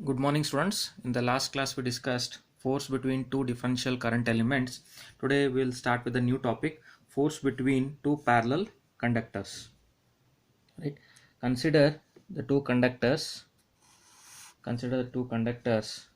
Good morning, students. In the last class, we discussed force between two differential current elements. Today, we'll start with a new topic: force between two parallel conductors. Right? Consider the two conductors. Consider the two conductors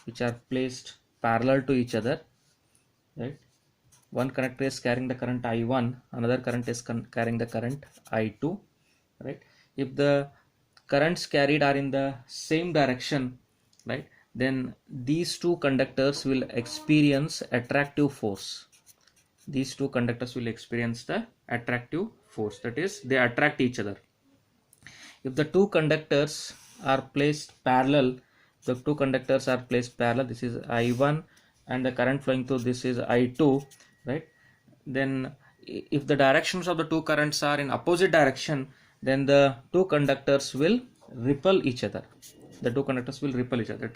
which are placed parallel to each other. Right? One conductor is carrying the current I1, another current is carrying the current I2. Right? If the currents carried are in the same direction, right, then these two conductors will experience attractive force. These two conductors will experience the attractive force, that is, they attract each other. If the two conductors are placed parallel, this is I1 and the current flowing through this is I2, right? Then if the directions of the two currents are in opposite direction, then the two conductors will repel each other. That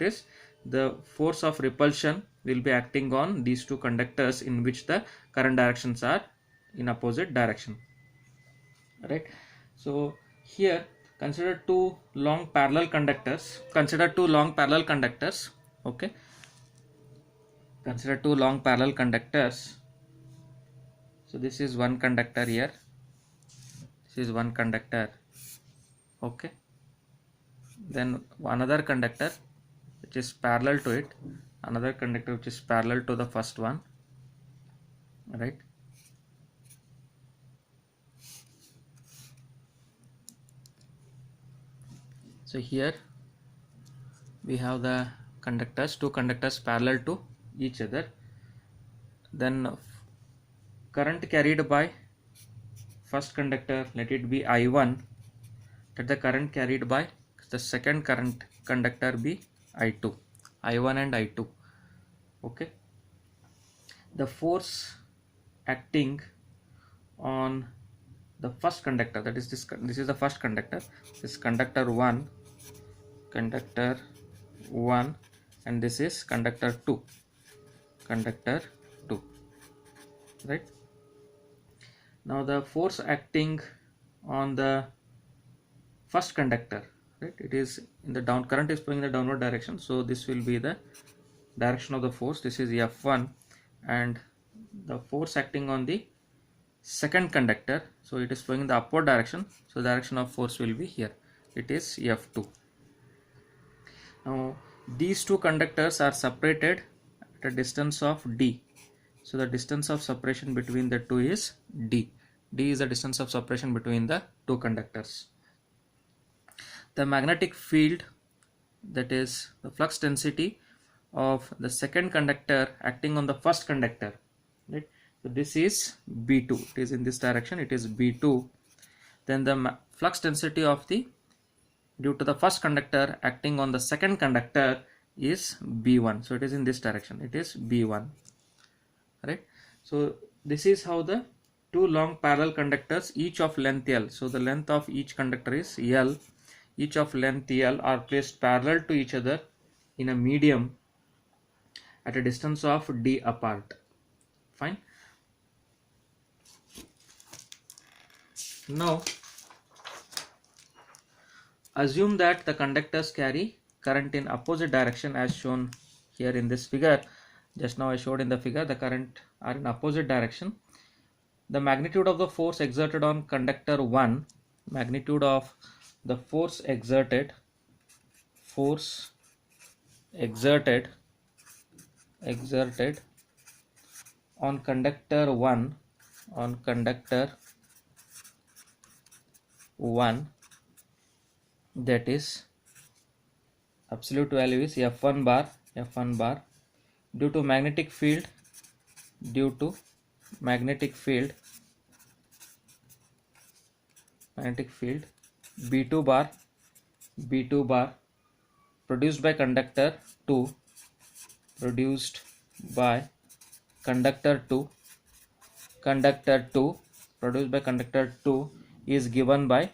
is, the force of repulsion will be acting on these two conductors in which the current directions are in opposite direction. Right? So here consider two long parallel conductors. Okay. Consider two long parallel conductors. So this is one conductor here. This is one conductor. Okay. Then another conductor which is parallel to it. Another conductor which is parallel to the first one. Right. So here we have the two conductors parallel to each other. Then current carried by first conductor, let it be I1, let the current carried by the second current conductor be I2, I1 and I2. Okay. The force acting on the first conductor, that is this is the first conductor, this conductor 1, and this is conductor 2, right? Now the force acting on the first conductor, right, it is in the current is flowing in the downward direction, so this will be the direction of the force. This is F1, and the force acting on the second conductor, so it is flowing in the upward direction, so the direction of force will be here, it is F2. Now these two conductors are separated at a distance of d, so the distance of separation between the two is d. D is the distance of separation between the two conductors. The magnetic field, that is the flux density of the second conductor acting on the first conductor, right? So this is B2, it is in this direction, it is B2. Then the flux density of the due to the first conductor acting on the second conductor is B1, so it is in this direction, it is B1, right? So this is how the two long parallel conductors, each of length L, so the length of each conductor is L, each of length L are placed parallel to each other in a medium at a distance of d apart. Fine. Now assume that the conductors carry current in opposite direction as shown here in this figure. Just now I showed in the figure the current are in opposite direction. The magnitude of the force exerted on conductor 1, magnitude of the force exerted on conductor 1, that is absolute value is F1 bar, due to magnetic field B2 bar produced by conductor 2 produced by conductor 2 is given by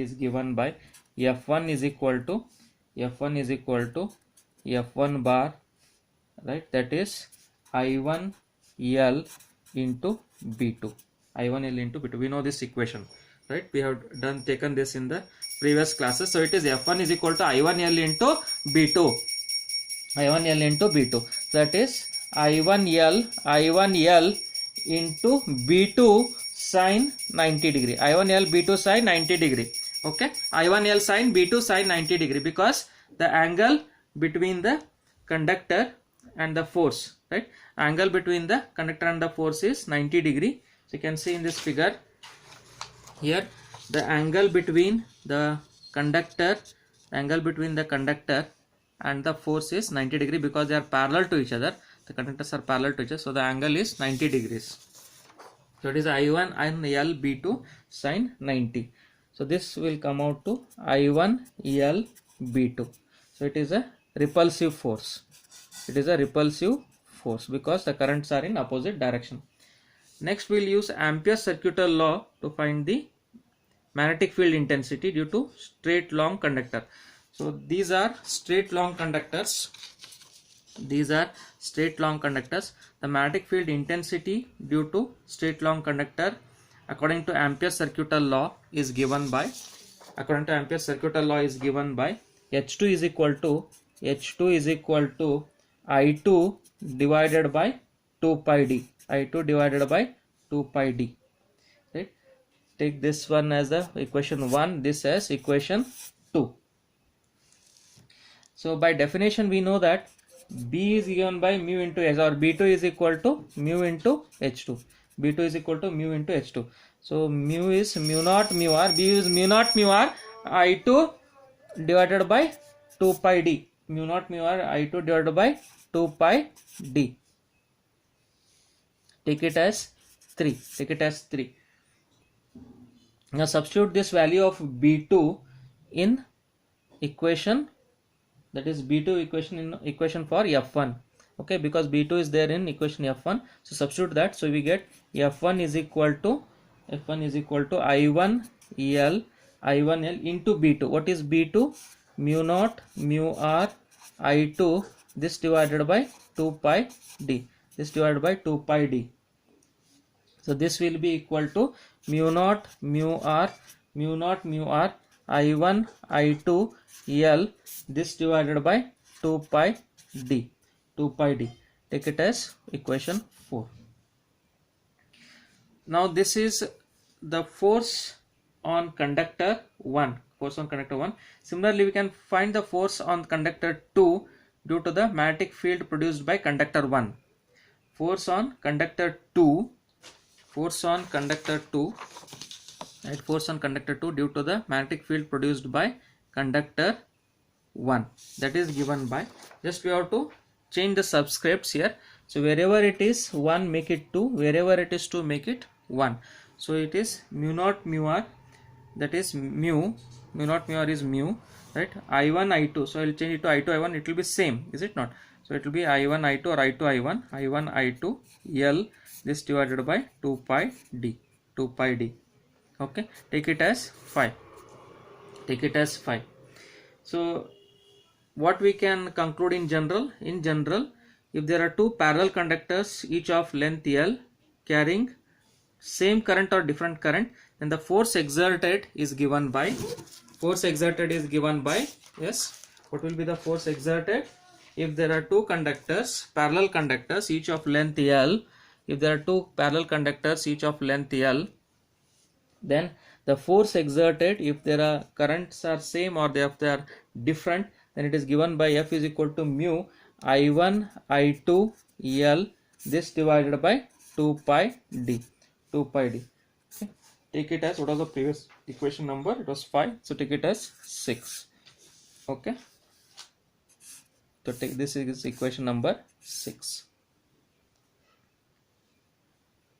F1 is equal to F1 bar, right, that is I1 L into B2. We know this equation, right? We have taken this in the previous classes. So it is F1 is equal to I1L into B2. I1L into B2. So that is I1L into B2 sine 90 degree. I1L B2 sine 90 degree. Okay. I1L sine B2 sine 90 degree, because the angle between the conductor and the force, right? Angle between the conductor and the force is 90 degree. So you can see in this figure here, the angle between the conductor and the force is 90 degree, because they are parallel to each other. The conductors are parallel to each other, so the angle is 90 degrees. So it is I1 and L B2 sine 90. So this will come out to I1 L B2. So it is a repulsive force. It is a repulsive force because the currents are in opposite direction. Next we will use Ampere's circuital law to find the magnetic field intensity due to straight long conductor. So these are straight long conductors. The magnetic field intensity due to straight long conductor, according to Ampere's circuital law, is given by H2 is equal to I2 divided by 2 pi d. Right? Take this one as the equation 1, this as equation 2. So by definition we know that B is given by mu into H, or B2 is equal to mu into H2. So mu is mu naught mu r, B is mu naught mu r, I2 divided by 2 pi d. Mu naught mu r, I2 divided by 2 pi d. Take it as 3. Now substitute this value of B2 in equation, that is B2 equation in equation for F1. Okay, because B2 is there in equation F1. So substitute that. So we get F1 is equal to I1L into B2. What is B2? Mu naught mu r I2, this divided by 2 pi d. So this will be equal to mu naught mu r I1 I2 L, this divided by 2 pi d. Take it as equation 4. Now this is the force on conductor 1. Similarly, we can find the force on conductor 2 due to the magnetic field produced by conductor 1. Force on conductor 2 due to the magnetic field produced by conductor 1. That is given by, just we have to change the subscripts here. So wherever it is 1, make it 2, wherever it is 2, make it 1. So it is mu naught mu r, that is mu naught mu r is mu, right? I1 I2, so I will change it to I2 I1, it will be same, is it not? So it will be I1 I2 or I2 I1 I2 L, this divided by 2 pi d. Okay, take it as 5. So what we can conclude in general, if there are two parallel conductors each of length L carrying same current or different current, then the force exerted is given by, yes, what will be the force exerted? If there are two conductors, parallel conductors each of length L, then the force exerted, if there are currents are same or if they are different, then it is given by F is equal to mu I1 I2 L, this divided by 2 pi d. Okay. Take it as, what was the previous equation number? It was 5, so take it as 6. Okay, so take this is equation number 6.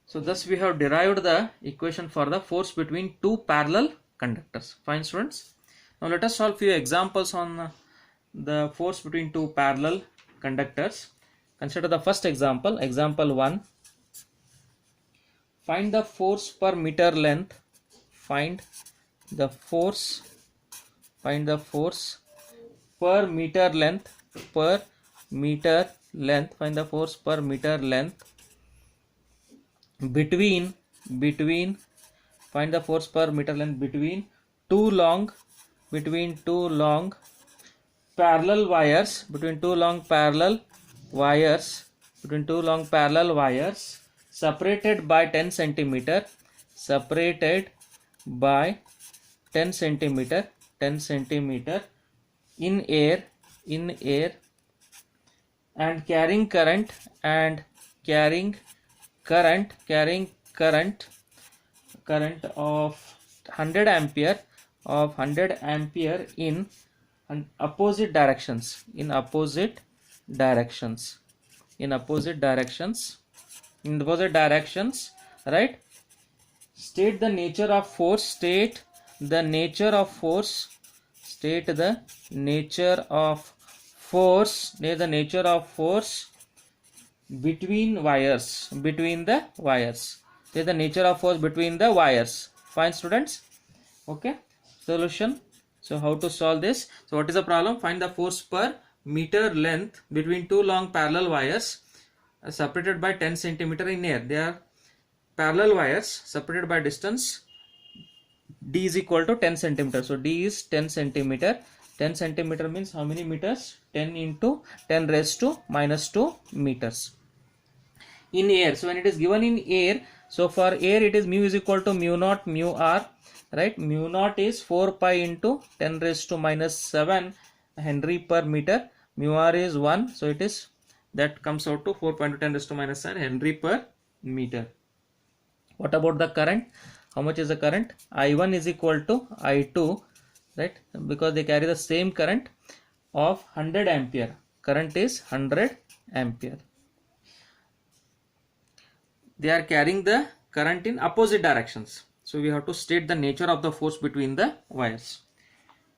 So thus we have derived the equation for the force between two parallel conductors. Fine, students. Now let us solve few examples on the force between two parallel conductors. Consider the first example, example 1. Find the force per meter length. Find the force per meter length. Find the force per meter length between find the force per meter length between two long between two long parallel wires, separated by 10 centimeter, by 10 centimeter in air, and carrying current of 100 ampere in opposite directions, right? State the nature of force, between the wires. State the nature of force between the wires. Fine, students. Okay. Solution. So how to solve this? So what is the problem? Find the force per meter length between two long parallel wires separated by 10 centimeter in air. They are parallel wires separated by distance d is equal to 10 centimeter. So d is 10 centimeter. 10 centimeter means how many meters? 10 into 10 raised to minus 2 meters in air. So when it is given in air, so for air it is mu is equal to mu naught mu r, right? Mu naught is 4 pi into 10 raised to minus 7 Henry per meter. Mu r is 1, so it is, that comes out to 4 pi into 10 raised to minus 7 Henry per meter. What about the current? How much is the current? I1 is equal to I2, right? Because they carry the same current of 100 ampere. Current is 100 ampere. They are carrying the current in opposite directions. So we have to state the nature of the force between the wires.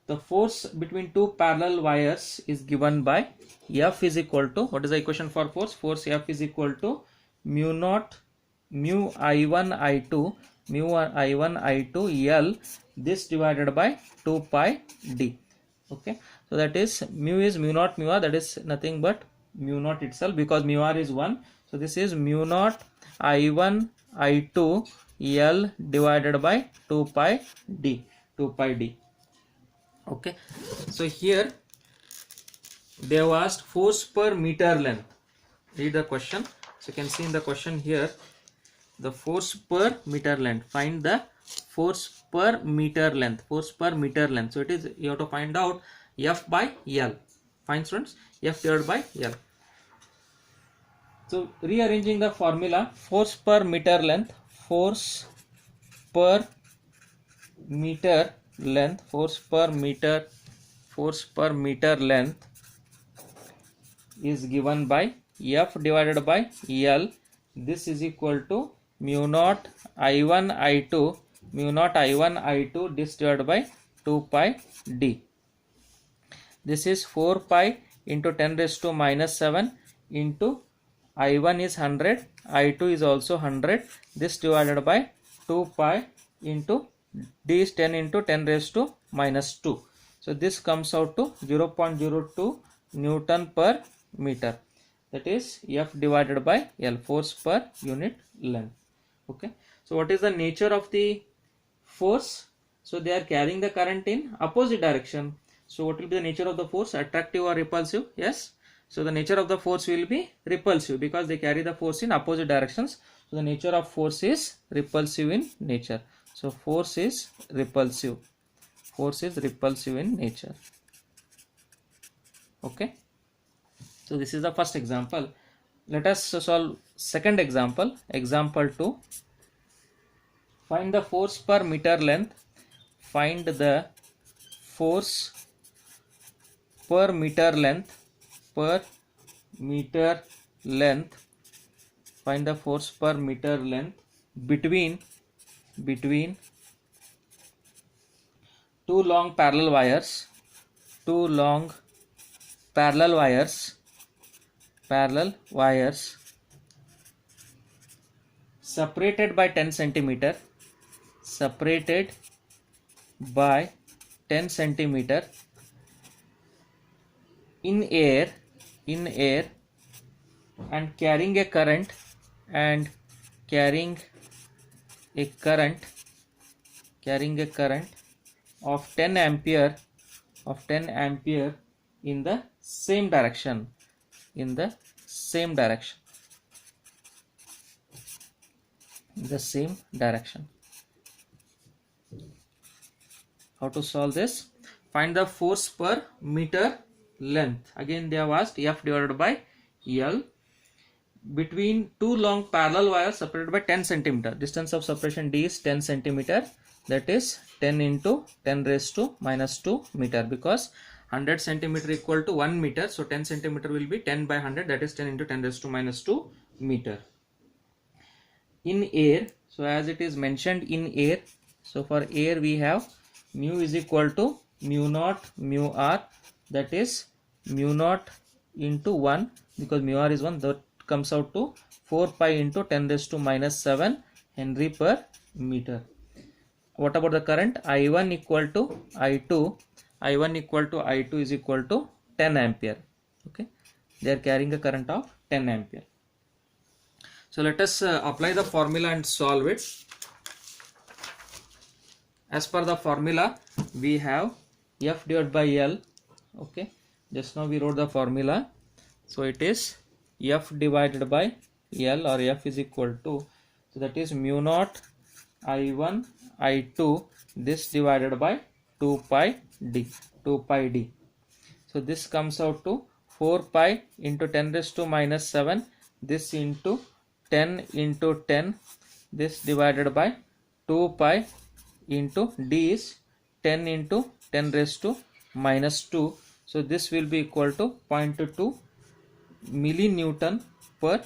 The force between two parallel wires is given by F is equal to, what is the equation for force? Force F is equal to mu naught mu I1 I2 L, this divided by 2 pi d. Okay, so that is mu naught mu r, that is nothing but mu naught itself, because mu r is 1. So this is mu naught I1 I2 L divided by 2 pi d. Okay, so here they have asked force per meter length. Read the question. So you can see in the question here, the force per meter length. Find the force per meter length. So it is, you have to find out F by L. Fine, students. F divided by L. So rearranging the formula, force per meter length is given by F divided by L. This is equal to mu naught I1 I2 this divided by 2 pi d. This is 4 pi into 10 raised to minus 7 into I1 is 100, I2 is also 100, this divided by 2 pi into d is 10 into 10 raised to minus 2. So this comes out to 0.02 Newton per meter. That is F divided by L, force per unit length. Okay, so what is the nature of the force? So they are carrying the current in opposite direction. So what will be the nature of the force? Attractive or repulsive? Yes. So the nature of the force will be repulsive, because they carry the force in opposite directions. So the nature of force is repulsive in nature. So force is repulsive in nature. Okay. So this is the first example. Let us solve second example. Example 2. Find the force per meter length. Find the force per meter length. Find the force per meter length between two long parallel wires separated by 10 centimeter in air and carrying a current of 10 ampere of 10 ampere in the same direction, in the same direction, in the same direction. How to solve this? Find the force per meter length. Again they have asked F divided by L between two long parallel wires separated by 10 centimeter. Distance of separation D is 10 centimeter. That is 10 into 10 raised to minus 2 meter, because 100 centimeter equal to 1 meter. So 10 centimeter will be 10 by 100, that is 10 into 10 raised to minus 2 meter. In air, so as it is mentioned in air, so for air we have mu is equal to mu naught mu r, that is mu naught into 1, because mu r is 1, that comes out to 4 pi into 10 raised to minus 7 Henry per meter. What about the current? I1 equal to I2, I1 equal to I2 is equal to 10 ampere. Okay, they are carrying a current of 10 ampere. So let us apply the formula and solve it. As per the formula, we have F divided by L. Okay, just now we wrote the formula. So it is F divided by L, or F is equal to, so that is mu naught I1 I2, this divided by 2 pi d, 2 pi d. So this comes out to 4 pi into 10 raised to minus 7, this into 10 into 10, this divided by 2 pi into d is 10 into 10 raised to minus 2. So this will be equal to 0.2 millinewton per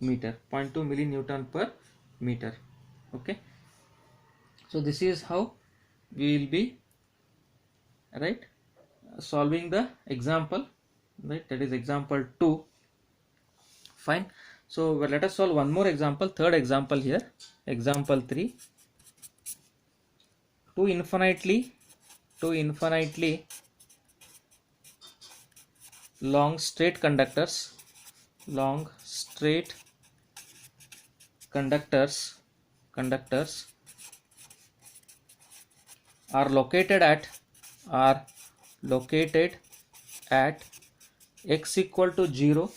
meter, 0.2 millinewton per meter. Okay, so this is how we will be solving the example, right? That is example 2. Fine. So let us solve one more example, third example here, example 3. Two infinitely long straight conductors are located at x equal to 0,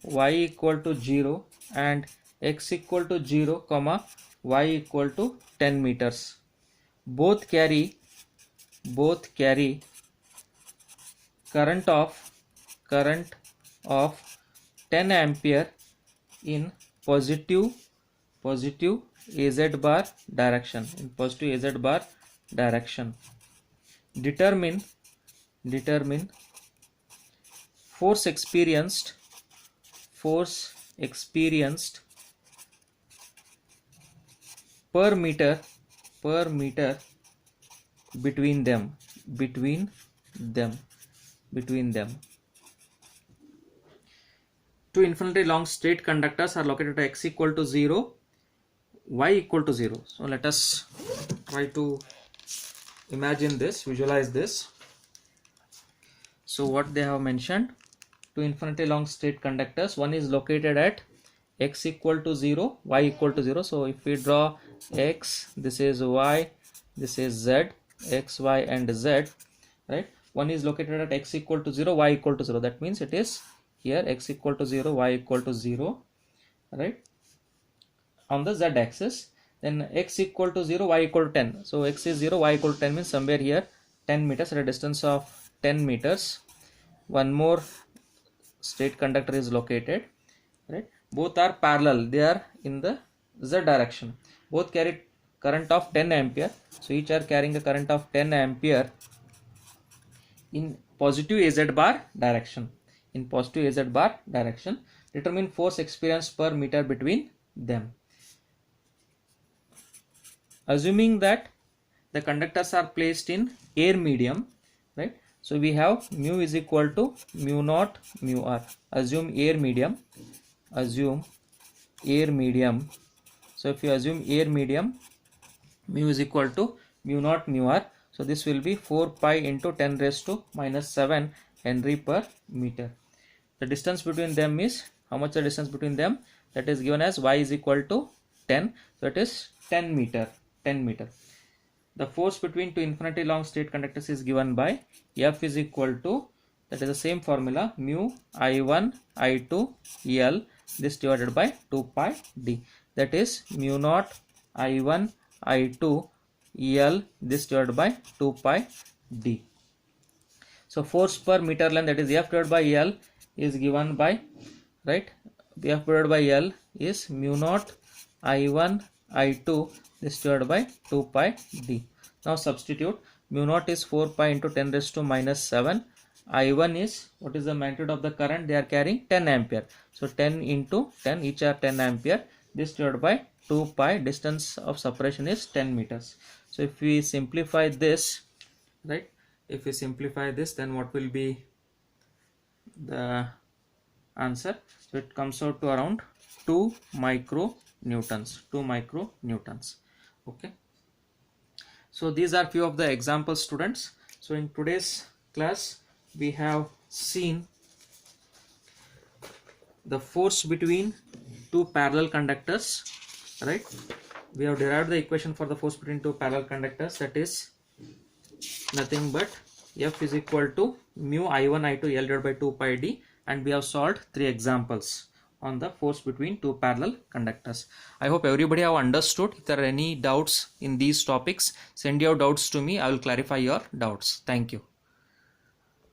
y equal to 0, and x equal to 0 comma y equal to 10 meters. Both carry current of 10 ampere in positive AZ bar direction, Determine force experienced per meter between them. Two infinitely long straight conductors are located at x equal to 0, y equal to 0. So let us try to imagine this, visualize this. So what they have mentioned, two infinitely long straight conductors, one is located at x equal to 0, y equal to 0. So if we draw x, this is y, this is z, x, y and z, right? One is located at x equal to 0, y equal to 0. That means it is here x equal to 0, y equal to 0, right, on the z axis. Then x equal to 0, y equal to 10. So x is 0, y equal to 10 means somewhere here 10 meters, at a distance of 10 meters. One more straight conductor is located, right? Both are parallel, they are in the z direction. Both carry current of 10 ampere. So each are carrying a current of 10 ampere in positive AZ bar direction. Determine force experienced per meter between them. Assuming that the conductors are placed in air medium, right? So we have mu is equal to mu naught mu r. Assume air medium. So if you assume air medium, mu is equal to mu naught mu r. So this will be 4 pi into 10 raised to minus 7 Henry per meter. The distance between them is, how much the distance between them? That is given as y is equal to 10. So it is 10 meter. the force between two infinitely long straight conductors is given by F is equal to, that is the same formula, mu I1 I2 L, this divided by 2 pi d, that is mu naught I1 I2 L, this divided by 2 pi d. So force per meter length, that is F divided by L, is given by, right, F divided by L is mu naught I1 I2, this divided by 2 pi d. Now substitute, mu naught is 4 pi into 10 raised to minus 7. I1 is, what is the magnitude of the current? They are carrying 10 ampere. So 10 into 10, each are 10 ampere. This divided by 2 pi, distance of separation is 10 meters. So if we simplify this, right, if we simplify this, then what will be the answer? So it comes out to around 2 micronewtons. Okay. So these are few of the examples, students. So in today's class we have seen the force between two parallel conductors, right? We have derived the equation for the force between two parallel conductors, that is nothing but F is equal to mu I1 I2 L divided by 2 pi d, and we have solved 3 examples on the force between two parallel conductors. I hope everybody have understood. If there are any doubts in these topics, send your doubts to me. I will clarify your doubts. Thank you.